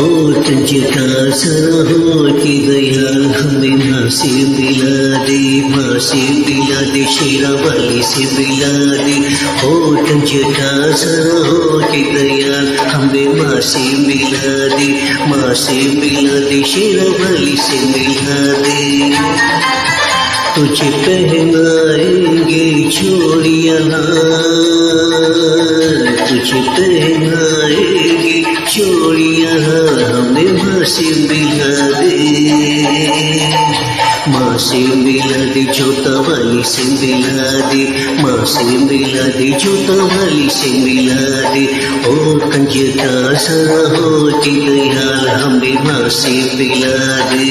कंजका सरा हो कि दयाल हमें माँ से मिला दे शेरा वाली से मिला दे। हो कंजका सरा हो कि दयाल हमें माँ से मिला दे शेरा वाली से मिला दे। तुझे पहनाएंगे चूड़ियां, तुझे पहनाएंगे चूड़ियां, हमें माँ से मिला दे जोता वाली से मिला दे, माँ से मिला दे जोता वाली से मिला दे। ओ कंजका सरा हो कि दयाल हमें माँ से मिला दे।